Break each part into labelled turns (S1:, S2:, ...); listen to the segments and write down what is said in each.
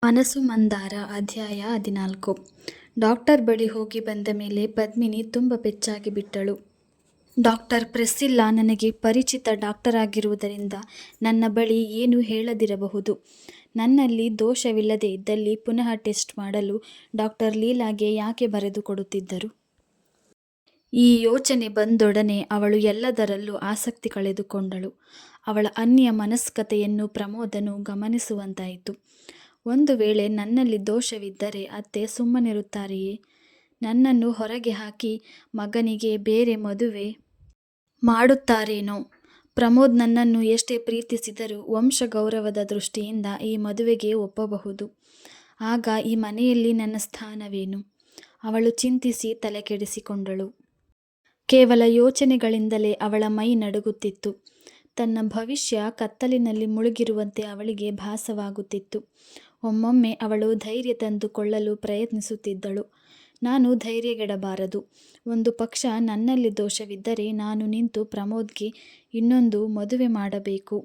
S1: ಮನಸ್ಸು ಮಂದಾರ ಅಧ್ಯಾಯ 14. ಡಾಕ್ಟರ್ ಬಳಿ ಹೋಗಿ ಬಂದ ಮೇಲೆ ಪದ್ಮಿನಿ ತುಂಬ ಬೆಚ್ಚಾಗಿ ಬಿಟ್ಟಳು. ಡಾಕ್ಟರ್ ಪ್ರೆಸ್ಸಿಲ್ಲಾ ನನಗೆ ಪರಿಚಿತ ಡಾಕ್ಟರ್ ಆಗಿರುವುದರಿಂದ ನನ್ನ ಬಳಿ ಏನು ಹೇಳದಿರಬಹುದು. ನನ್ನಲ್ಲಿ ದೋಷವಿಲ್ಲದೆ ಇದ್ದಲ್ಲಿ ಪುನಃ ಟೆಸ್ಟ್ ಮಾಡಲು ಡಾಕ್ಟರ್ ಲೀಲಾಗೆ ಯಾಕೆ ಬರೆದು ಕೊಡುತ್ತಿದ್ದರು? ಈ ಯೋಚನೆ ಬಂದೊಡನೆ ಅವಳು ಎಲ್ಲದರಲ್ಲೂ ಆಸಕ್ತಿ ಕಳೆದುಕೊಂಡಳು. ಅವಳ ಅನ್ಯ ಮನಸ್ಕತೆಯನ್ನು ಪ್ರಮೋದನು ಗಮನಿಸುವಂತಾಯಿತು. ಒಂದು ವೇಳೆ ನನ್ನಲ್ಲಿ ದೋಷವಿದ್ದರೆ ಅತ್ತೆ ಸುಮ್ಮನಿರುತ್ತಾರೆಯೇ? ನನ್ನನ್ನು ಹೊರಗೆ ಹಾಕಿ ಮಗನಿಗೆ ಬೇರೆ ಮದುವೆ ಮಾಡುತ್ತಾರೇನೋ? ಪ್ರಮೋದ್ ನನ್ನನ್ನು ಎಷ್ಟೇ ಪ್ರೀತಿಸಿದರೂ ವಂಶ ಗೌರವದ ದೃಷ್ಟಿಯಿಂದ ಈ ಮದುವೆಗೆ ಒಪ್ಪಬಹುದು. ಆಗ ಈ ಮನೆಯಲ್ಲಿ ನನ್ನ ಸ್ಥಾನವೇನು? ಅವಳು ಚಿಂತಿಸಿ ತಲೆಕೆಡಿಸಿಕೊಂಡಳು. ಕೇವಲ ಯೋಚನೆಗಳಿಂದಲೇ ಅವಳ ಮೈ ನಡುಗುತ್ತಿತ್ತು. ತನ್ನ ಭವಿಷ್ಯ ಕತ್ತಲಿನಲ್ಲಿ ಮುಳುಗಿರುವಂತೆ ಅವಳಿಗೆ ಭಾಸವಾಗುತ್ತಿತ್ತು. ಒಮ್ಮೊಮ್ಮೆ ಅವಳು ಧೈರ್ಯ ತಂದುಕೊಳ್ಳಲು ಪ್ರಯತ್ನಿಸುತ್ತಿದ್ದಳು. ನಾನು ಧೈರ್ಯಗೆಡಬಾರದು. ಒಂದು ಪಕ್ಷ ನನ್ನಲ್ಲಿ ದೋಷವಿದ್ದರೆ ನಾನು ನಿಂತು ಪ್ರಮೋದ್ಗೆ ಇನ್ನೊಂದು ಮದುವೆ ಮಾಡಬೇಕು.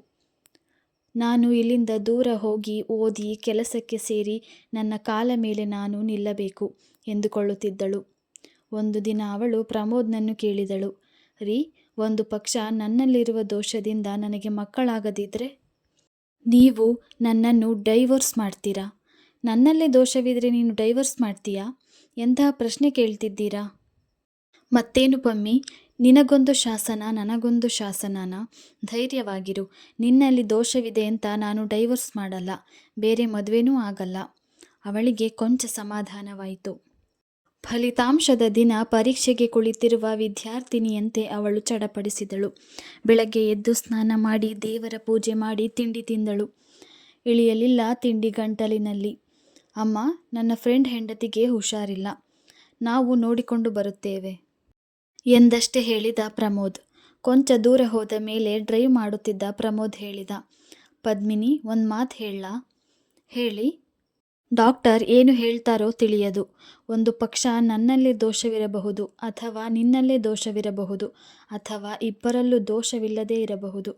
S1: ನಾನು ಇಲ್ಲಿಂದ ದೂರ ಹೋಗಿ ಓದಿ ಕೆಲಸಕ್ಕೆ ಸೇರಿ ನನ್ನ ಕಾಲ ಮೇಲೆ ನಾನು ನಿಲ್ಲಬೇಕು ಎಂದುಕೊಳ್ಳುತ್ತಿದ್ದಳು. ಒಂದು ದಿನ ಅವಳು ಪ್ರಮೋದ್ನನ್ನು ಕೇಳಿದಳು, ರೀ, ಒಂದು ಪಕ್ಷ ನನ್ನಲ್ಲಿರುವ ದೋಷದಿಂದ ನನಗೆ ಮಕ್ಕಳಾಗದಿದ್ದರೆ ನೀವು ನನ್ನನ್ನು ಡೈವೋರ್ಸ್ ಮಾಡ್ತೀರಾ? ನನ್ನಲ್ಲೇ ದೋಷವಿದ್ರೆ ನೀನು ಡೈವೋರ್ಸ್ ಮಾಡ್ತೀಯಾ? ಎಂತಹ ಪ್ರಶ್ನೆ ಕೇಳ್ತಿದ್ದೀರಾ? ಮತ್ತೇನು ಪಮ್ಮಿ, ನಿನಗೊಂದು ಶಾಸನ ನನಗೊಂದು ಶಾಸನನಾ? ಧೈರ್ಯವಾಗಿರು. ನಿನ್ನಲ್ಲಿ ದೋಷವಿದೆ ಅಂತ ನಾನು ಡೈವೋರ್ಸ್ ಮಾಡಲ್ಲ, ಬೇರೆ ಮದುವೆನೂ ಆಗಲ್ಲ. ಅವಳಿಗೆ ಕೊಂಚ ಸಮಾಧಾನವಾಯಿತು. ಫಲಿತಾಂಶದ ದಿನ ಪರೀಕ್ಷೆಗೆ ಕುಳಿತಿರುವ ವಿದ್ಯಾರ್ಥಿನಿಯಂತೆ ಅವಳು ಚಡಪಡಿಸಿದಳು. ಬೆಳಗ್ಗೆ ಎದ್ದು ಸ್ನಾನ ಮಾಡಿ ದೇವರ ಪೂಜೆ ಮಾಡಿ ತಿಂಡಿ ತಿಂದಳು. ಇಳಿಯಲಿಲ್ಲ ತಿಂಡಿ ಗಂಟಲಿನಲ್ಲಿ. ಅಮ್ಮ, ನನ್ನ ಫ್ರೆಂಡ್ ಹೆಂಡತಿಗೆ ಹುಷಾರಿಲ್ಲ, ನಾವು ನೋಡಿಕೊಂಡು ಬರುತ್ತೇವೆ ಎಂದಷ್ಟೇ ಹೇಳಿದ ಪ್ರಮೋದ್. ಕೊಂಚ ದೂರ ಹೋದ ಮೇಲೆ ಡ್ರೈವ್ ಮಾಡುತ್ತಿದ್ದ ಪ್ರಮೋದ್ ಹೇಳಿದ, ಪದ್ಮಿನಿ, ಒಂದು ಮಾತು ಹೇಳಲಾ? ಹೇಳಿ. ಡಾಕ್ಟರ್ ಏನು ಹೇಳ್ತಾರೋ ತಿಳಿಯದು. ಒಂದು ಪಕ್ಷ ನನ್ನಲ್ಲೇ ದೋಷವಿರಬಹುದು, ಅಥವಾ ನಿನ್ನಲ್ಲೇ ದೋಷವಿರಬಹುದು, ಅಥವಾ ಇಬ್ಬರಲ್ಲೂ ದೋಷವಿಲ್ಲದೇ ಇರಬಹುದು.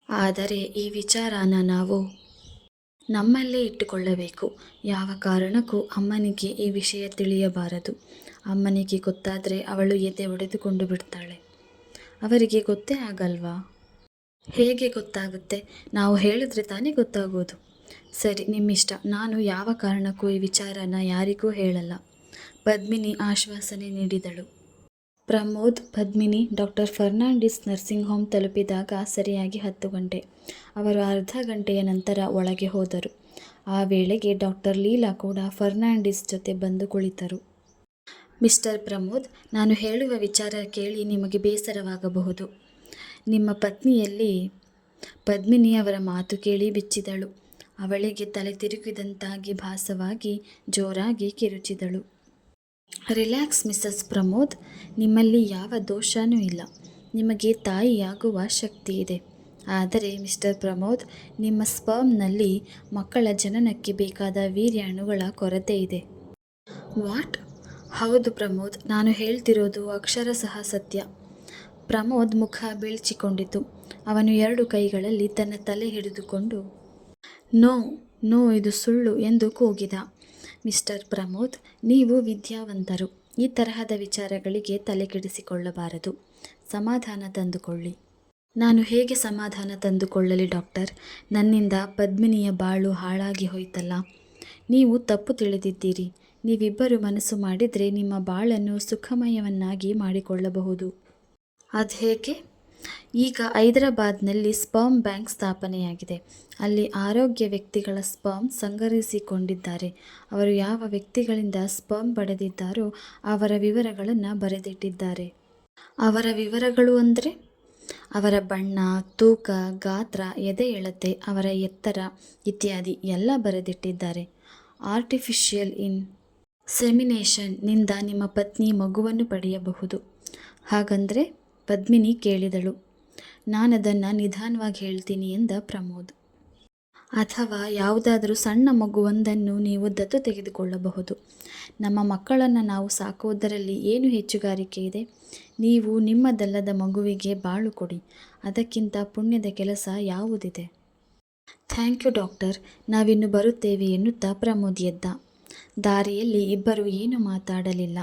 S1: ಆದರೆ ಈ ವಿಚಾರನ ನಾವು ನಮ್ಮಲ್ಲೇ ಇಟ್ಟುಕೊಳ್ಳಬೇಕು. ಯಾವ ಕಾರಣಕ್ಕೂ ಅಮ್ಮನಿಗೆ ಈ ವಿಷಯ ತಿಳಿಯಬಾರದು. ಅಮ್ಮನಿಗೆ ಗೊತ್ತಾದರೆ ಅವಳು ಎದೆ ಒಡೆದುಕೊಂಡು ಬಿಡ್ತಾಳೆ. ಅವರಿಗೆ ಗೊತ್ತೇ ಆಗಲ್ವಾ? ಹೇಗೆ ಗೊತ್ತಾಗುತ್ತೆ? ನಾವು ಹೇಳಿದ್ರೆ ತಾನೇ ಗೊತ್ತಾಗೋದು. ಸರಿ, ನಿಮ್ಮಿಷ್ಟ. ನಾನು ಯಾವ ಕಾರಣಕ್ಕೂ ಈ ವಿಚಾರನ ಯಾರಿಗೂ ಹೇಳಲ್ಲ. ಪದ್ಮಿನಿ ಆಶ್ವಾಸನೆ ನೀಡಿದಳು. Pramod, Padmini doctor Fernandes nursing home ತಲುಪಿದಾಗ ಸರಿಯಾಗಿ 10 ಗಂಟೆ. ಅವರು ಅರ್ಧ ಗಂಟೆಯ ನಂತರ ಒಳಗೆ ಹೋದರು. ಆ ವೇಳೆಗೆ ಡಾಕ್ಟರ್ ಲೀಲಾ ಕೂಡ ಫರ್ನಾಂಡಿಸ್ ಜೊತೆ ಬಂದು ಕುಳಿತರು. ಮಿಸ್ಟರ್ ಪ್ರಮೋದ್, ನಾನು ಹೇಳುವ ವಿಚಾರ ಕೇಳಿ ನಿಮಗೆ ಬೇಸರವಾಗಬಹುದು. ನಿಮ್ಮ ಪತ್ನಿಯಲ್ಲಿ ಪದ್ಮಿನಿ ಅವರ ಮಾತು ಕೇಳಿ ಬೆಚ್ಚಿದಳು. ಅವಳಿಗೆ ತಲೆ ತಿರುಗಿದಂತಾಗಿ ಭಾಸವಾಗಿ ಜೋರಾಗಿ ಕಿರುಚಿದಳು. ರಿಲ್ಯಾಕ್ಸ್ ಮಿಸಸ್ ಪ್ರಮೋದ್, ನಿಮ್ಮಲ್ಲಿ ಯಾವ ದೋಷನೂ ಇಲ್ಲ. ನಿಮಗೆ ತಾಯಿಯಾಗುವ ಶಕ್ತಿ ಇದೆ. ಆದರೆ ಮಿಸ್ಟರ್ ಪ್ರಮೋದ್, ನಿಮ್ಮ ಸ್ಪರ್ಮ್ನಲ್ಲಿ ಮಕ್ಕಳ ಜನನಕ್ಕೆ ಬೇಕಾದ ವೀರ್ಯಾಣುಗಳ ಕೊರತೆ ಇದೆ. ವಾಟ್? ಹೌದು ಪ್ರಮೋದ್, ನಾನು ಹೇಳ್ತಿರೋದು ಅಕ್ಷರಶಃ ಸತ್ಯ. ಪ್ರಮೋದ್ ಮುಖ ಬೀಳ್ಚಿಕೊಂಡಿತು. ಅವನು 2 ಕೈಗಳಲ್ಲಿ ತನ್ನ ತಲೆ ಹಿಡಿದುಕೊಂಡು ನೋ ನೋ, ಇದು ಸುಳ್ಳು ಎಂದು ಕೂಗಿದ. ಮಿಸ್ಟರ್ ಪ್ರಮೋದ್, ನೀವು ವಿದ್ಯಾವಂತರು. ಈ ತರಹದ ವಿಚಾರಗಳಿಗೆ ತಲೆಕೆಡಿಸಿಕೊಳ್ಳಬಾರದು. ಸಮಾಧಾನ ತಂದುಕೊಳ್ಳಿ. ನಾನು ಹೇಗೆ ಸಮಾಧಾನ ತಂದುಕೊಳ್ಳಲಿ ಡಾಕ್ಟರ್? ನನ್ನಿಂದ ಪದ್ಮಿನಿಯ ಬಾಳು ಹಾಳಾಗಿ ಹೋಯ್ತಲ್ಲ. ನೀವು ತಪ್ಪು ತಿಳಿದಿದ್ದೀರಿ. ನೀವಿಬ್ಬರು ಮನಸ್ಸು ಮಾಡಿದರೆ ನಿಮ್ಮ ಬಾಳನ್ನು ಸುಖಮಯವನ್ನಾಗಿ ಮಾಡಿಕೊಳ್ಳಬಹುದು. ಅದು ಹೇಗೆ? ಈಗ ಹೈದರಾಬಾದ್ನಲ್ಲಿ ಸ್ಪರ್ಮ್ ಬ್ಯಾಂಕ್ ಸ್ಥಾಪನೆಯಾಗಿದೆ. ಅಲ್ಲಿ ಆರೋಗ್ಯ ವ್ಯಕ್ತಿಗಳ ಸ್ಪರ್ಮ್ ಸಂಗ್ರಹಿಸಿಕೊಂಡಿದ್ದಾರೆ. ಅವರು ಯಾವ ವ್ಯಕ್ತಿಗಳಿಂದ ಸ್ಪರ್ಮ್ ಪಡೆದಿದ್ದಾರೋ ಅವರ ವಿವರಗಳನ್ನು ಬರೆದಿಟ್ಟಿದ್ದಾರೆ. ಅವರ ವಿವರಗಳು ಅಂದರೆ? ಅವರ ಬಣ್ಣ, ತೂಕ, ಗಾತ್ರ, ಎದೆ ಎಳತೆ, ಅವರ ಎತ್ತರ ಇತ್ಯಾದಿ ಎಲ್ಲ ಬರೆದಿಟ್ಟಿದ್ದಾರೆ. ಆರ್ಟಿಫಿಷಿಯಲ್ ಇನ್ಸೆಮಿನೇಷನ್ ನಿಂದ ನಿಮ್ಮ ಪತ್ನಿ ಮಗುವನ್ನು ಪಡೆಯಬಹುದು. ಹಾಗಂದರೆ? ಪದ್ಮಿನಿ ಕೇಳಿದಳು. ನಾನದನ್ನು ನಿಧಾನವಾಗಿ ಹೇಳ್ತೀನಿ ಎಂದ ಪ್ರಮೋದ್. ಅಥವಾ ಯಾವುದಾದರೂ ಸಣ್ಣ ಮಗುವೊಂದನ್ನು ನೀವು ದತ್ತು ತೆಗೆದುಕೊಳ್ಳಬಹುದು. ನಮ್ಮ ಮಕ್ಕಳನ್ನು ನಾವು ಸಾಕುವುದರಲ್ಲಿ ಏನು ಹೆಚ್ಚುಗಾರಿಕೆ ಇದೆ? ನೀವು ನಿಮ್ಮದಲ್ಲದ ಮಗುವಿಗೆ ಬಾಳು ಕೊಡಿ. ಅದಕ್ಕಿಂತ ಪುಣ್ಯದ ಕೆಲಸ ಯಾವುದಿದೆ? ಥ್ಯಾಂಕ್ ಯು ಡಾಕ್ಟರ್, ನಾವಿನ್ನು ಬರುತ್ತೇವೆ ಎನ್ನುತ್ತಾ ಪ್ರಮೋದ್ ಎದ್ದ. ದಾರಿಯಲ್ಲಿ ಇಬ್ಬರು ಏನೂ ಮಾತಾಡಲಿಲ್ಲ.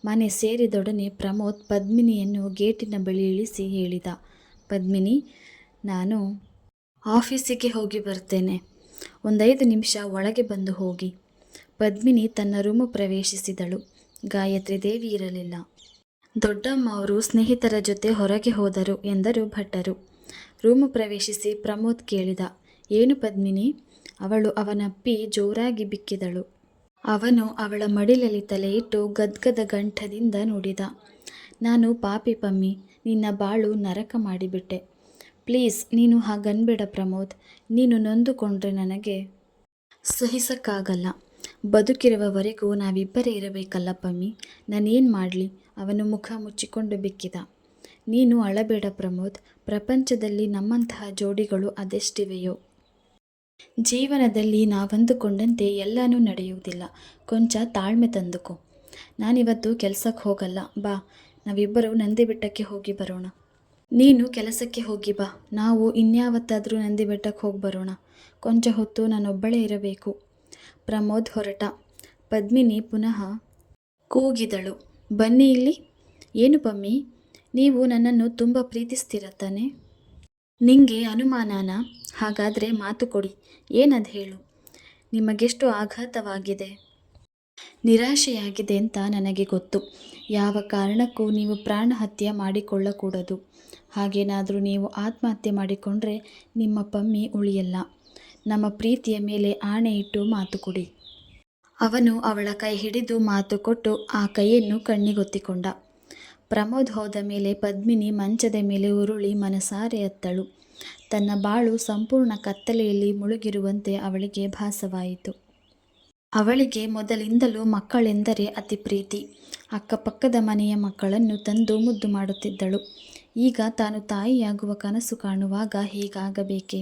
S1: ಮನೆ ಸೇರಿದೊಡನೆ ಪ್ರಮೋದ್ ಪದ್ಮಿನಿಯನ್ನು ಗೇಟಿನ ಬಳಿ ಇಳಿಸಿ ಹೇಳಿದ, ಪದ್ಮಿನಿ, ನಾನು ಆಫೀಸಿಗೆ ಹೋಗಿ ಬರ್ತೇನೆ. 5 ನಿಮಿಷ ಒಳಗೆ ಬಂದು ಹೋಗಿ. ಪದ್ಮಿನಿ ತನ್ನ ರೂಮು ಪ್ರವೇಶಿಸಿದಳು. ಗಾಯತ್ರಿ ದೇವಿ ಇರಲಿಲ್ಲ. ದೊಡ್ಡಮ್ಮ ಅವರು ಸ್ನೇಹಿತರ ಜೊತೆ ಹೊರಗೆ ಹೋದರು ಎಂದರು ಭಟ್ಟರು. ರೂಮು ಪ್ರವೇಶಿಸಿ ಪ್ರಮೋದ್ ಕೇಳಿದ, ಏನು ಪದ್ಮಿನಿ? ಅವಳು ಅವನಪ್ಪಿ ಜೋರಾಗಿ ಬಿಕ್ಕಿದಳು. ಅವನು ಅವಳ ಮಡಿಲಲ್ಲಿ ತಲೆ ಇಟ್ಟು ಗದ್ಗದ ಗಂಠದಿಂದ ನುಡಿದ, ನಾನು ಪಾಪಿ ಪಮ್ಮಿ, ನಿನ್ನ ಬಾಳು ನರಕ ಮಾಡಿಬಿಟ್ಟೆ. ಪ್ಲೀಸ್ ನೀನು ಹಾಗನ್ಬೇಡ ಪ್ರಮೋದ್. ನೀನು ನೊಂದುಕೊಂಡ್ರೆ ನನಗೆ ಸಹಿಸಕ್ಕಾಗಲ್ಲ. ಬದುಕಿರುವವರೆಗೂ ನಾವಿಬ್ಬರೇ ಇರಬೇಕಲ್ಲ ಪಮ್ಮಿ. ನಾನೇನು ಮಾಡಲಿ? ಅವನು ಮುಖ ಮುಚ್ಚಿಕೊಂಡು ಬಿಕ್ಕಿದ. ನೀನು ಅಳಬೇಡ ಪ್ರಮೋದ್. ಪ್ರಪಂಚದಲ್ಲಿ ನಮ್ಮಂತಹ ಜೋಡಿಗಳು ಅದೆಷ್ಟಿವೆಯೋ. ಜೀವನದಲ್ಲಿ ನಾವಂದುಕೊಂಡಂತೆ ಎಲ್ಲನೂ ನಡೆಯುವುದಿಲ್ಲ. ಕೊಂಚ ತಾಳ್ಮೆ ತಂದುಕೋ. ನಾನಿವತ್ತು ಕೆಲಸಕ್ಕೆ ಹೋಗಲ್ಲ. ಬಾ, ನಾವಿಬ್ಬರು ನಂದಿ ಬೆಟ್ಟಕ್ಕೆ ಹೋಗಿ ಬರೋಣ. ನೀನು ಕೆಲಸಕ್ಕೆ ಹೋಗಿ ಬಾ, ನಾವು ಇನ್ಯಾವತ್ತಾದರೂ ನಂದಿ ಬೆಟ್ಟಕ್ಕೆ ಹೋಗಿ ಬರೋಣ. ಕೊಂಚ ಹೊತ್ತು ನಾನೊಬ್ಬಳೇ ಇರಬೇಕು. ಪ್ರಮೋದ್ ಹೊರಟ. ಪದ್ಮಿನಿ ಪುನಃ ಕೂಗಿದಳು, ಬನ್ನಿ ಇಲ್ಲಿ. ಏನು ಪಮ್ಮಿ, ನೀವು ನನ್ನನ್ನು ತುಂಬ ಪ್ರೀತಿಸ್ತೀರ ತಾನೆ? ನಿಂಗೆ ಅನುಮಾನನಾ? ಹಾಗಾದರೆ ಮಾತು ಕೊಡಿ, ಏನದು ಹೇಳು. ನಿಮಗೆಷ್ಟು ಆಘಾತವಾಗಿದೆ, ನಿರಾಶೆಯಾಗಿದೆ ಅಂತ ನನಗೆ ಗೊತ್ತು. ಯಾವ ಕಾರಣಕ್ಕೂ ನೀವು ಪ್ರಾಣಹತ್ಯೆ ಮಾಡಿಕೊಳ್ಳಕೂಡದು. ಹಾಗೇನಾದರೂ ನೀವು ಆತ್ಮಹತ್ಯೆ ಮಾಡಿಕೊಂಡ್ರೆ ನಿಮ್ಮ ಪಮ್ಮಿ ಉಳಿಯಲ್ಲ. ನಮ್ಮ ಪ್ರೀತಿಯ ಮೇಲೆ ಆಣೆ ಇಟ್ಟು ಮಾತು ಕೊಡಿ. ಅವನು ಅವಳ ಕೈ ಹಿಡಿದು ಮಾತು ಕೊಟ್ಟು ಆ ಕೈಯನ್ನು ಕಣ್ಣಿಗೊತ್ತಿಕೊಂಡ. ಪ್ರಮೋದ್ ಹೋದ ಮೇಲೆ ಪದ್ಮಿನಿ ಮಂಚದ ಮೇಲೆ ಉರುಳಿ ಮನಸಾರೆ ಅತ್ತಳು. ತನ್ನ ಬಾಳು ಸಂಪೂರ್ಣ ಕತ್ತಲೆಯಲ್ಲಿ ಮುಳುಗಿರುವಂತೆ ಅವಳಿಗೆ ಭಾಸವಾಯಿತು. ಅವಳಿಗೆ ಮೊದಲಿಂದಲೂ ಮಕ್ಕಳೆಂದರೆ ಅತಿ ಪ್ರೀತಿ. ಅಕ್ಕಪಕ್ಕದ ಮನೆಯ ಮಕ್ಕಳನ್ನು ತಂದು ಮುದ್ದು ಮಾಡುತ್ತಿದ್ದಳು. ಈಗ ತಾನು ತಾಯಿಯಾಗುವ ಕನಸು ಕಾಣುವಾಗ ಹೀಗಾಗಬೇಕೆ?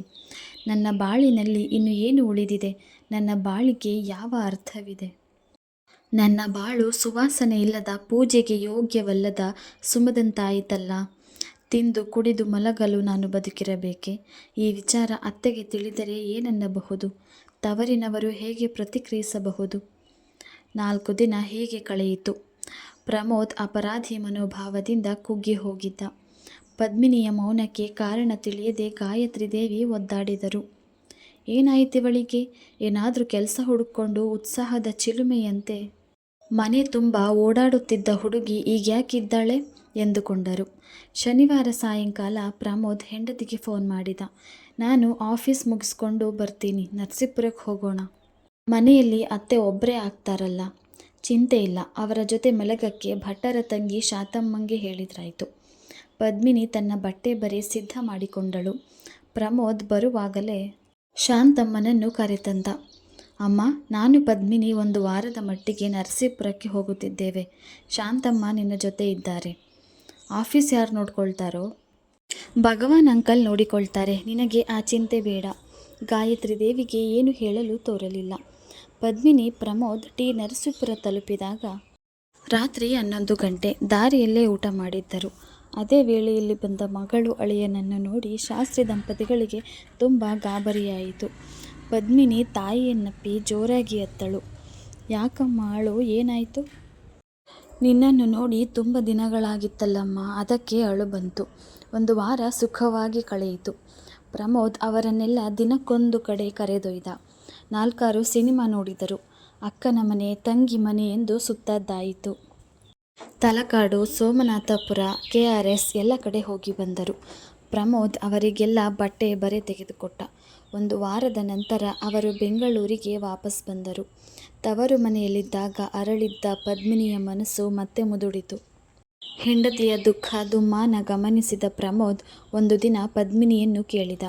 S1: ನನ್ನ ಬಾಳಿನಲ್ಲಿ ಇನ್ನು ಏನು ಉಳಿದಿದೆ? ನನ್ನ ಬಾಳಿಗೆ ಯಾವ ಅರ್ಥವಿದೆ? ನನ್ನ ಬಾಳು ಸುವಾಸನೆ ಇಲ್ಲದ, ಪೂಜೆಗೆ ಯೋಗ್ಯವಲ್ಲದ ಸುಮದಂತಾಯಿತಲ್ಲ. ತಿಂದು ಕುಡಿದು ಮಲಗಲು ನಾನು ಬದುಕಿರಬೇಕೆ? ಈ ವಿಚಾರ ಅತ್ತೆಗೆ ತಿಳಿದರೆ ಏನನ್ನಬಹುದು? ತವರಿನವರು ಹೇಗೆ ಪ್ರತಿಕ್ರಿಯಿಸಬಹುದು? 4 ದಿನ ಹೀಗೆ ಕಳೆಯಿತು. ಪ್ರಮೋದ್ ಅಪರಾಧಿ ಮನೋಭಾವದಿಂದ ಕುಗ್ಗಿ ಹೋಗಿದ್ದ. ಪದ್ಮಿನಿಯ ಮೌನಕ್ಕೆ ಕಾರಣ ತಿಳಿಯದೆ ಗಾಯತ್ರಿ ದೇವಿ ಒದ್ದಾಡಿದರು. ಏನಾಯಿತಿವಳಿಗೆ? ಏನಾದರೂ ಕೆಲಸ ಹುಡುಕೊಂಡು ಉತ್ಸಾಹದ ಚಿಲುಮೆಯಂತೆ ಮನೆ ತುಂಬ ಓಡಾಡುತ್ತಿದ್ದ ಹುಡುಗಿ ಈಗ್ಯಾಕಿದ್ದಾಳೆ ಎಂದುಕೊಂಡರು. ಶನಿವಾರ ಸಾಯಂಕಾಲ ಪ್ರಮೋದ್ ಹೆಂಡತಿಗೆ ಫೋನ್ ಮಾಡಿದ. ನಾನು ಆಫೀಸ್ ಮುಗಿಸ್ಕೊಂಡು ಬರ್ತೀನಿ, ನರಸೀಪುರಕ್ಕೆ ಹೋಗೋಣ. ಮನೆಯಲ್ಲಿ ಅತ್ತೆ ಒಬ್ಬರೇ ಆಗ್ತಾರಲ್ಲ, ಚಿಂತೆ ಇಲ್ಲ. ಅವರ ಜೊತೆ ಮಲಗಕ್ಕೆ ಭಟ್ಟರ ತಂಗಿ ಶಾತಮ್ಮಂಗೆ ಹೇಳಿದ್ರಾಯ್ತು. ಪದ್ಮಿನಿ ತನ್ನ ಬಟ್ಟೆ ಬರೆ ಸಿದ್ಧ ಮಾಡಿಕೊಂಡಳು. ಪ್ರಮೋದ್ ಬರುವಾಗಲೇ ಶಾಂತಮ್ಮನನ್ನು ಕರೆತಂದ. ಅಮ್ಮ, ನಾನು ಪದ್ಮಿನಿ 1 ವಾರದ ಮಟ್ಟಿಗೆ ನರಸೀಪುರಕ್ಕೆ ಹೋಗುತ್ತಿದ್ದೇವೆ. ಶಾಂತಮ್ಮ ನಿನ್ನ ಜೊತೆ ಇದ್ದಾರೆ. ಆಫೀಸ್ ಯಾರು ನೋಡ್ಕೊಳ್ತಾರೋ? ಭಗವಾನ್ ಅಂಕಲ್ ನೋಡಿಕೊಳ್ತಾರೆ. ನಿನಗೆ ಆ ಚಿಂತೆ ಬೇಡ. ಗಾಯತ್ರಿ ದೇವಿಗೆ ಏನು ಹೇಳಲು ತೋರಲಿಲ್ಲ. ಪದ್ಮಿನಿ ಪ್ರಮೋದ್ ನರಸೀಪುರ ತಲುಪಿದಾಗ ರಾತ್ರಿ 11 ಗಂಟೆ. ದಾರಿಯಲ್ಲೇ ಊಟ ಮಾಡಿದ್ದರು. ಅದೇ ವೇಳೆಯಲ್ಲಿ ಬಂದ ಮಗಳು ಅಳಿಯನನ್ನು ನೋಡಿ ಶಾಸ್ತ್ರಿ ದಂಪತಿಗಳಿಗೆ ತುಂಬ ಗಾಬರಿಯಾಯಿತು. ಪದ್ಮಿನಿ ತಾಯಿಯನ್ನಪ್ಪಿ ಜೋರಾಗಿ ಅತ್ತಳು. ಯಾಕಮ್ಮ ಅಳು, ಏನಾಯಿತು? ನಿನ್ನನ್ನು ನೋಡಿ ತುಂಬ ದಿನಗಳಾಗಿತ್ತಲ್ಲಮ್ಮ, ಅದಕ್ಕೆ ಅಳು ಬಂತು. 1 ವಾರ ಸುಖವಾಗಿ ಕಳೆಯಿತು. ಪ್ರಮೋದ್ ಅವರನ್ನೆಲ್ಲ ದಿನಕ್ಕೊಂದು ಕಡೆ ಕರೆದೊಯ್ದ. 4-6 ಸಿನಿಮಾ ನೋಡಿದರು. ಅಕ್ಕನ ಮನೆ, ತಂಗಿ ಮನೆ ಎಂದು ಸುತ್ತದ್ದಾಯಿತು. ತಲಕಾಡು, ಸೋಮನಾಥಪುರ, KRS ಎಲ್ಲ ಕಡೆ ಹೋಗಿ ಬಂದರು. ಪ್ರಮೋದ್ ಅವರಿಗೆಲ್ಲ ಬಟ್ಟೆ ಬರೆ ತೆಗೆದುಕೊಟ್ಟ. 1 ವಾರದ ನಂತರ ಅವರು ಬೆಂಗಳೂರಿಗೆ ವಾಪಸ್ ಬಂದರು. ತವರು ಮನೆಯಲ್ಲಿದ್ದಾಗ ಅರಳಿದ್ದ ಪದ್ಮಿನಿಯ ಮನಸ್ಸು ಮತ್ತೆ ಮುದುಡಿತು. ಹೆಂಡತಿಯ ದುಃಖ ದುಮ್ಮಾನ ಗಮನಿಸಿದ ಪ್ರಮೋದ್ ಒಂದು ದಿನ ಪದ್ಮಿನಿಯನ್ನು ಕೇಳಿದ.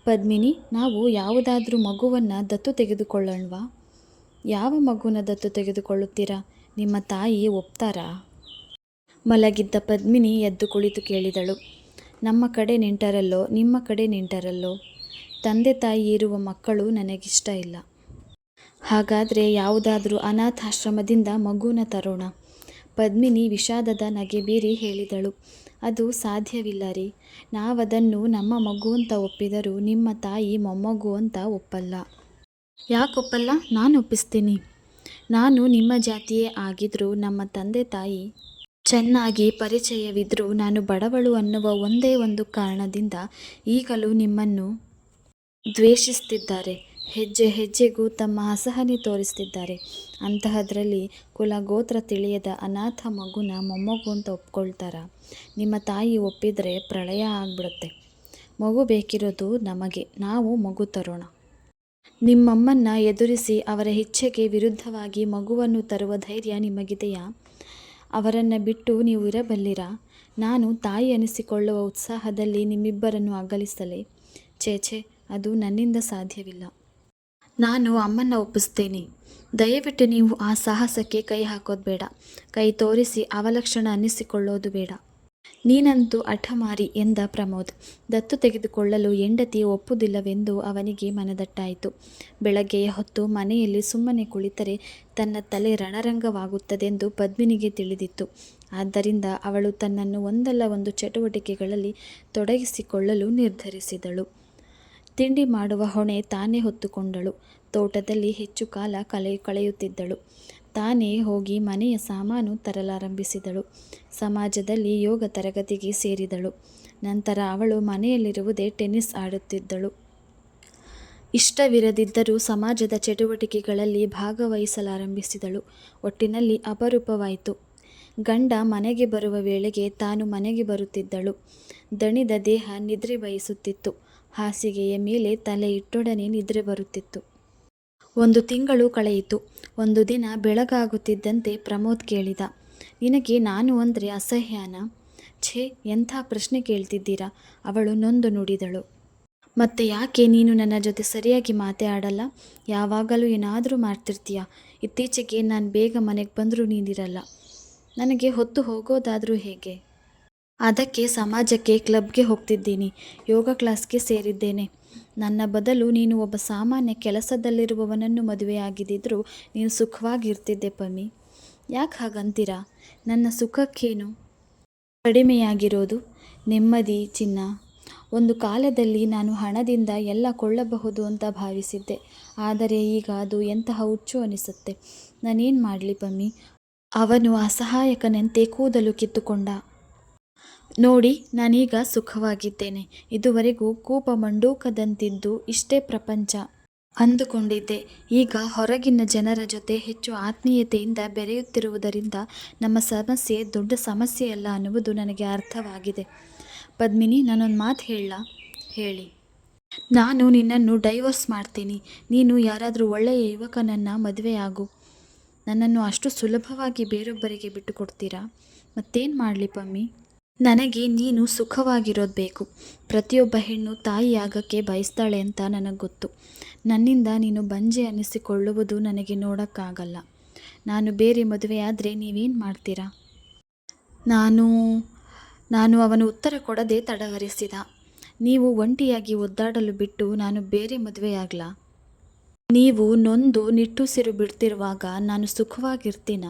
S1: ಪದ್ಮಿನಿ, ನಾವು ಯಾವುದಾದ್ರೂ ಮಗುವನ್ನು ದತ್ತು ತೆಗೆದುಕೊಳ್ಳೋಣವಾ? ಯಾವ ಮಗುನ ದತ್ತು ತೆಗೆದುಕೊಳ್ಳುತ್ತೀರಾ? ನಿಮ್ಮ ತಾಯಿ ಒಪ್ತಾರಾ? ಮಲಗಿದ್ದ ಪದ್ಮಿನಿ ಎದ್ದು ಕುಳಿತು ಕೇಳಿದಳು. ನಮ್ಮ ಕಡೆ ನಿಂಟರಲ್ಲೋ, ನಿಮ್ಮ ಕಡೆ ನಿಂಟರಲ್ಲೋ, ತಂದೆ ತಾಯಿ ಇರುವ ಮಕ್ಕಳು ನನಗಿಷ್ಟ ಇಲ್ಲ. ಹಾಗಾದರೆ ಯಾವುದಾದ್ರೂ ಅನಾಥಾಶ್ರಮದಿಂದ ಮಗುನ ತರೋಣ. ಪದ್ಮಿನಿ ವಿಷಾದದ ನಗೆ ಬೀರಿ ಹೇಳಿದಳು. ಅದು ಸಾಧ್ಯವಿಲ್ಲ ರೀ. ನಾವದನ್ನು ನಮ್ಮ ಮಗು ಅಂತ ಒಪ್ಪಿದರೂ ನಿಮ್ಮ ತಾಯಿ ಮೊಮ್ಮಗು ಅಂತ ಒಪ್ಪಲ್ಲ. ಯಾಕೊಪ್ಪಲ್ಲ? ನಾನು ಒಪ್ಪಿಸ್ತೀನಿ. ನಾನು ನಿಮ್ಮ ಜಾತಿಯೇ ಆಗಿದ್ರೂ ನಮ್ಮ ತಂದೆ ತಾಯಿ ಚೆನ್ನಾಗಿ ಪರಿಚಯವಿದ್ದರೂ ನಾನು ಬಡವಳು ಅನ್ನುವ ಒಂದೇ ಒಂದು ಕಾರಣದಿಂದ ಈಗಲೂ ನಿಮ್ಮನ್ನು ದ್ವೇಷಿಸ್ತಿದ್ದಾರೆ. ಹೆಜ್ಜೆ ಹೆಜ್ಜೆಗೂ ತಮ್ಮ ಅಸಹನೆ ತೋರಿಸ್ತಿದ್ದಾರೆ. ಅಂತಹದ್ರಲ್ಲಿ ಕುಲ ಗೋತ್ರ ತಿಳಿಯದ ಅನಾಥ ಮಗುನ ಮೊಮ್ಮಗು ಅಂತ ಒಪ್ಕೊಳ್ತಾರ? ನಿಮ್ಮ ತಾಯಿ ಒಪ್ಪಿದರೆ ಪ್ರಳಯ ಆಗ್ಬಿಡುತ್ತೆ. ಮಗು ಬೇಕಿರೋದು ನಮಗೆ, ನಾವು ಮಗು ತರೋಣ. ನಿಮ್ಮಮ್ಮನ್ನ ಎದುರಿಸಿ ಅವರ ಇಚ್ಛೆಗೆ ವಿರುದ್ಧವಾಗಿ ಮಗುವನ್ನು ತರುವ ಧೈರ್ಯ ನಿಮಗಿದೆಯಾ? ಅವರನ್ನು ಬಿಟ್ಟು ನೀವು ಇರಬಲ್ಲಿರಾ? ನಾನು ತಾಯಿ ಅನಿಸಿಕೊಳ್ಳುವ ಉತ್ಸಾಹದಲ್ಲಿ ನಿಮ್ಮಿಬ್ಬರನ್ನು ಅಗಲಿಸಲೇ? ಛೇ, ಅದು ನನ್ನಿಂದ ಸಾಧ್ಯವಿಲ್ಲ. ನಾನು ಅಮ್ಮನ್ನ ಒಪ್ಪಿಸ್ತೇನೆ. ದಯವಿಟ್ಟು ನೀವು ಆ ಸಾಹಸಕ್ಕೆ ಕೈ ಹಾಕೋದು ಬೇಡ. ಕೈ ತೋರಿಸಿ ಅವಲಕ್ಷಣ ಅನ್ನಿಸಿಕೊಳ್ಳೋದು ಬೇಡ. ನೀನಂತೂ ಹಠಮಾರಿ ಎಂದ ಪ್ರಮೋದ್. ದತ್ತು ತೆಗೆದುಕೊಳ್ಳಲು ಹೆಂಡತಿ ಒಪ್ಪುವುದಿಲ್ಲವೆಂದು ಅವನಿಗೆ ಮನದಟ್ಟಾಯಿತು. ಬೆಳಗ್ಗೆಯ ಹೊತ್ತು ಮನೆಯಲ್ಲಿ ಸುಮ್ಮನೆ ಕುಳಿತರೆ ತನ್ನ ತಲೆ ರಣರಂಗವಾಗುತ್ತದೆಂದು ಪದ್ಮಿನಿಗೆ ತಿಳಿದಿತ್ತು. ಆದ್ದರಿಂದ ಅವಳು ತನ್ನನ್ನು ಒಂದಲ್ಲ ಒಂದು ಚಟುವಟಿಕೆಗಳಲ್ಲಿ ತೊಡಗಿಸಿಕೊಳ್ಳಲು ನಿರ್ಧರಿಸಿದಳು. ತಿಂಡಿ ಮಾಡುವ ಹೊಣೆ ತಾನೇ ಹೊತ್ತುಕೊಂಡಳು. ತೋಟದಲ್ಲಿ ಹೆಚ್ಚು ಕಾಲ ಕಳೆಯುತ್ತಿದ್ದಳು. ತಾನೇ ಹೋಗಿ ಮನೆಯ ಸಾಮಾನು ತರಲಾರಂಭಿಸಿದಳು. ಸಮಾಜದಲ್ಲಿ ಯೋಗ ತರಗತಿಗೆ ಸೇರಿದಳು. ನಂತರ ಅವಳು ಮನೆಯಲ್ಲಿರುವುದೇ ಟೆನ್ನಿಸ್ ಆಡುತ್ತಿದ್ದಳು. ಇಷ್ಟವಿರದಿದ್ದರೂ ಸಮಾಜದ ಚಟುವಟಿಕೆಗಳಲ್ಲಿ ಭಾಗವಹಿಸಲಾರಂಭಿಸಿದಳು. ಒಟ್ಟಿನಲ್ಲಿ ಅಪರೂಪವಾಯಿತು. ಗಂಡ ಮನೆಗೆ ಬರುವ ವೇಳೆಗೆ ತಾನು ಮನೆಗೆ ಬರುತ್ತಿದ್ದಳು. ದಣಿದ ದೇಹ ನಿದ್ರೆ ಬಯಸುತ್ತಿತ್ತು. ಹಾಸಿಗೆಯ ಮೇಲೆ ತಲೆ ಇಟ್ಟೊಡನೆ ನಿದ್ರೆ ಬರುತ್ತಿತ್ತು. 1 ತಿಂಗಳು ಕಳೆಯಿತು. ಒಂದು ದಿನ ಬೆಳಗಾಗುತ್ತಿದ್ದಂತೆ ಪ್ರಮೋದ್ ಕೇಳಿದ, ನಿನಗೆ ನಾನು ಅಂದರೆ ಅಸಹ್ಯನಾ? ಛೇ, ಎಂಥ ಪ್ರಶ್ನೆ ಕೇಳ್ತಿದ್ದೀರಾ? ಅವಳು ನೊಂದು ನುಡಿದಳು. ಮತ್ತೆ ಯಾಕೆ ನೀನು ನನ್ನ ಜೊತೆ ಸರಿಯಾಗಿ ಮಾತೇ ಆಡಲ್ಲ? ಯಾವಾಗಲೂ ಏನಾದರೂ ಮಾಡ್ತಿರ್ತೀಯ. ಇತ್ತೀಚೆಗೆ ನಾನು ಬೇಗ ಮನೆಗೆ ಬಂದರೂ ನೀನಿರಲ್ಲ. ನನಗೆ ಹೊತ್ತು ಹೋಗೋದಾದರೂ ಹೇಗೆ? ಅದಕ್ಕೆ ಸಮಾಜಕ್ಕೆ, ಕ್ಲಬ್ಗೆ ಹೋಗ್ತಿದ್ದೀನಿ. ಯೋಗ ಕ್ಲಾಸ್ಗೆ ಸೇರಿದ್ದೇನೆ. ನನ್ನ ಬದಲು ನೀನು ಒಬ್ಬ ಸಾಮಾನ್ಯ ಕೆಲಸದಲ್ಲಿರುವವನನ್ನು ಮದುವೆಯಾಗಿದ್ದರೂ ನೀನು ಸುಖವಾಗಿರ್ತಿದ್ದೆ ಪಮ್ಮಿ. ಯಾಕೆ ಹಾಗಂತೀರಾ? ನನ್ನ ಸುಖಕ್ಕೇನು ಕಡಿಮೆಯಾಗಿರೋದು? ನೆಮ್ಮದಿ ಚಿನ್ನ. ಒಂದು ಕಾಲದಲ್ಲಿ ನಾನು ಹಣದಿಂದ ಎಲ್ಲ ಕೊಳ್ಳಬಹುದು ಅಂತ ಭಾವಿಸಿದ್ದೆ. ಆದರೆ ಈಗ ಅದು ಎಂತಹ ಹುಚ್ಚು ಅನಿಸುತ್ತೆ. ನಾನೇನು ಮಾಡಲಿ ಪಮ್ಮಿ? ಅವನು ಅಸಹಾಯಕನಂತೆ ಕೂದಲು ಕಿತ್ತುಕೊಂಡ. ನೋಡಿ, ನಾನೀಗ ಸುಖವಾಗಿದ್ದೇನೆ. ಇದುವರೆಗೂ ಕೂಪಮಂಡೂಕದಂತಿದ್ದು ಇಷ್ಟೇ ಪ್ರಪಂಚ ಅಂದುಕೊಂಡಿದ್ದೆ. ಈಗ ಹೊರಗಿನ ಜನರ ಜೊತೆ ಹೆಚ್ಚು ಆತ್ಮೀಯತೆಯಿಂದ ಬೆರೆಯುತ್ತಿರುವುದರಿಂದ ನಮ್ಮ ಸಮಸ್ಯೆ ದೊಡ್ಡ ಸಮಸ್ಯೆಯಲ್ಲ ಅನ್ನುವುದು ನನಗೆ ಅರ್ಥವಾಗಿದೆ. ಪದ್ಮಿನಿ, ನಾನೊಂದು ಮಾತು ಹೇಳಲಾ? ಹೇಳಿ. ನಾನು ನಿನ್ನನ್ನು ಡೈವೋರ್ಸ್ ಮಾಡ್ತೀನಿ. ನೀನು ಯಾರಾದರೂ ಒಳ್ಳೆಯ ಯುವಕನನ್ನು ಮದುವೆಯಾಗು. ನನ್ನನ್ನು ಅಷ್ಟು ಸುಲಭವಾಗಿ ಬೇರೊಬ್ಬರಿಗೆ ಬಿಟ್ಟು ಕೊಡ್ತೀರಾ? ಮತ್ತೇನು ಮಾಡಲಿ ಪಮ್ಮಿ? ನನಗೆ ನೀನು ಸುಖವಾಗಿರೋದು ಬೇಕು. ಪ್ರತಿಯೊಬ್ಬ ಹೆಣ್ಣು ತಾಯಿಯಾಗಕ್ಕೆ ಬಯಸ್ತಾಳೆ ಅಂತ ನನಗೆ ಗೊತ್ತು. ನನ್ನಿಂದ ನೀನು ಬಂಜೆ ಅನ್ನಿಸಿಕೊಳ್ಳುವುದು ನನಗೆ ನೋಡೋಕ್ಕಾಗಲ್ಲ. ನಾನು ಬೇರೆ ಮದುವೆಯಾದರೆ ನೀವೇನು ಮಾಡ್ತೀರಾ? ನಾನು ಅವನು ಉತ್ತರ ಕೊಡದೆ ತಡವರಿಸಿದ. ನೀವು ಒಂಟಿಯಾಗಿ ಒದ್ದಾಡಲು ಬಿಟ್ಟು ನಾನು ಬೇರೆ ಮದುವೆಯಾಗಲಾ? ನೀವು ನೊಂದು ನಿಟ್ಟುಸಿರು ಬಿಡ್ತಿರುವಾಗ ನಾನು ಸುಖವಾಗಿರ್ತೀನ?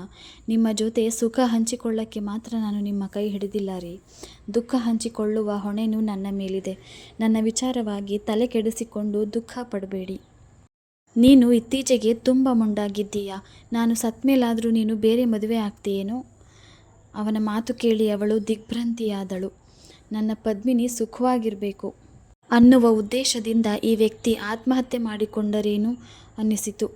S1: ನಿಮ್ಮ ಜೊತೆ ಸುಖ ಹಂಚಿಕೊಳ್ಳಕ್ಕೆ ಮಾತ್ರ ನಾನು ನಿಮ್ಮ ಕೈ ಹಿಡಿದಿಲ್ಲ ರೀ. ದುಃಖ ಹಂಚಿಕೊಳ್ಳುವ ಹೊಣೆನೂ ನನ್ನ ಮೇಲಿದೆ. ನನ್ನ ವಿಚಾರವಾಗಿ ತಲೆ ಕೆಡಿಸಿಕೊಂಡು ದುಃಖ ಪಡಬೇಡಿ. ನೀನು ಇತ್ತೀಚೆಗೆ ತುಂಬ ಮೊಂಡಾಗಿದ್ದೀಯಾ? ನಾನು ಸತ್ಮೇಲಾದರೂ ನೀನು ಬೇರೆ ಮದುವೆ ಆಗ್ತೀಯೇನೋ? ಅವನ ಮಾತು ಕೇಳಿ ಅವಳು ದಿಗ್ಭ್ರಾಂತಿಯಾದಳು. ನನ್ನ ಪದ್ಮಿನಿ ಸುಖವಾಗಿರಬೇಕು ಅನ್ನುವ ಉದ್ದೇಶದಿಂದ ಈ ವ್ಯಕ್ತಿ ಆತ್ಮಹತ್ಯೆ ಮಾಡಿಕೊಂಡರೇನು ಅನ್ನಿಸಿತು.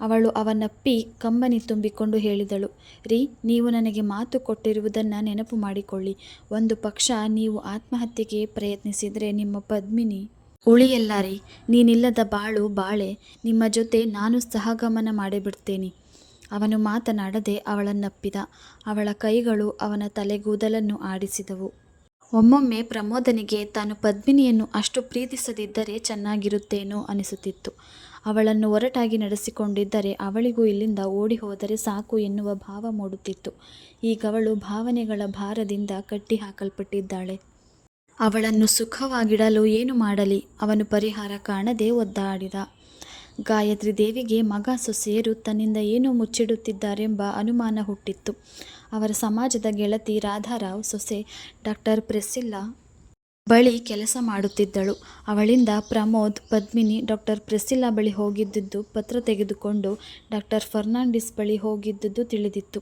S1: ಅವಳು ಅವನಪ್ಪಿ ಕಂಬನಿ ತುಂಬಿಕೊಂಡು ಹೇಳಿದಳು, ರೀ, ನೀವು ನನಗೆ ಮಾತು ಕೊಟ್ಟಿರುವುದನ್ನು ನೆನಪು ಮಾಡಿಕೊಳ್ಳಿ. ಒಂದು ಪಕ್ಷ ನೀವು ಆತ್ಮಹತ್ಯೆಗೆ ಪ್ರಯತ್ನಿಸಿದರೆ ನಿಮ್ಮ ಪದ್ಮಿನಿ ಉಳಿಯಲ್ಲ ರೀ. ನೀನಿಲ್ಲದ ಬಾಳು ಬಾಳೆ. ನಿಮ್ಮ ಜೊತೆ ನಾನು ಸಹಗಮನ ಮಾಡಿಬಿಡ್ತೇನೆ. ಅವನು ಮಾತನಾಡದೆ ಅವಳನ್ನಪ್ಪಿದ. ಅವಳ ಕೈಗಳು ಅವನ ತಲೆಗೂದಲನ್ನು ಆಡಿಸಿದವು. ಒಮ್ಮೊಮ್ಮೆ ಪ್ರಮೋದನಿಗೆ ತಾನು ಪದ್ಮಿನಿಯನ್ನು ಅಷ್ಟು ಪ್ರೀತಿಸದಿದ್ದರೆ ಚೆನ್ನಾಗಿರುತ್ತೇನೋ ಅನಿಸುತ್ತಿತ್ತು. ಅವಳನ್ನು ಒರಟಾಗಿ ನಡೆಸಿಕೊಂಡಿದ್ದರೆ ಅವಳಿಗೂ ಇಲ್ಲಿಂದ ಓಡಿ ಹೋದರೆ ಸಾಕು ಎನ್ನುವ ಭಾವ ಮೂಡುತ್ತಿತ್ತು. ಈಗವಳು ಭಾವನೆಗಳ ಭಾರದಿಂದ ಕಟ್ಟಿ ಹಾಕಲ್ಪಟ್ಟಿದ್ದಾಳೆ. ಅವಳನ್ನು ಸುಖವಾಗಿಡಲು ಏನು ಮಾಡಲಿ? ಅವನು ಪರಿಹಾರ ಕಾಣದೆ ಒದ್ದಾಡಿದ. ಗಾಯತ್ರಿ ದೇವಿಗೆ ಮಗ ಸೊಸೆಯರು ತನ್ನಿಂದ ಏನೋ ಮುಚ್ಚಿಡುತ್ತಿದ್ದಾರೆಂಬ ಅನುಮಾನ ಹುಟ್ಟಿತ್ತು. ಅವರ ಸಮಾಜದ ಗೆಳತಿ ರಾಧಾರಾವ್ ಸೊಸೆ ಡಾಕ್ಟರ್ ಪ್ರೆಸ್ಸಿಲ್ಲಾ ಬಳಿ ಕೆಲಸ ಮಾಡುತ್ತಿದ್ದಳು. ಅವಳಿಂದ ಪ್ರಮೋದ್, ಪದ್ಮಿನಿ ಡಾಕ್ಟರ್ ಪ್ರೆಸ್ಸಿಲ್ಲಾ ಬಳಿ ಹೋಗಿದ್ದುದು, ಪತ್ರ ತೆಗೆದುಕೊಂಡು ಡಾಕ್ಟರ್ ಫರ್ನಾಂಡಿಸ್ ಬಳಿ ಹೋಗಿದ್ದುದು ತಿಳಿದಿತ್ತು.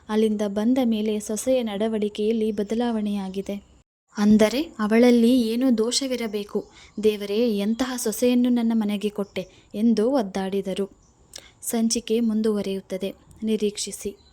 S1: ಅಲ್ಲಿಂದ ಬಂದ ಮೇಲೆ ಸೊಸೆಯ ನಡವಳಿಕೆಯಲ್ಲಿ ಬದಲಾವಣೆಯಾಗಿದೆ. ಅಂದರೆ ಅವಳಲ್ಲಿ ಏನೋ ದೋಷವಿರಬೇಕು. ದೇವರೇ, ಎಂತಹ ಸೊಸೆಯನ್ನು ನನ್ನ ಮನೆಗೆ ಕೊಟ್ಟೆ ಎಂದು ಒದ್ದಾಡಿದರು. ಸಂಚಿಕೆ ಮುಂದುವರಿಯುತ್ತದೆ. ನಿರೀಕ್ಷಿಸಿ.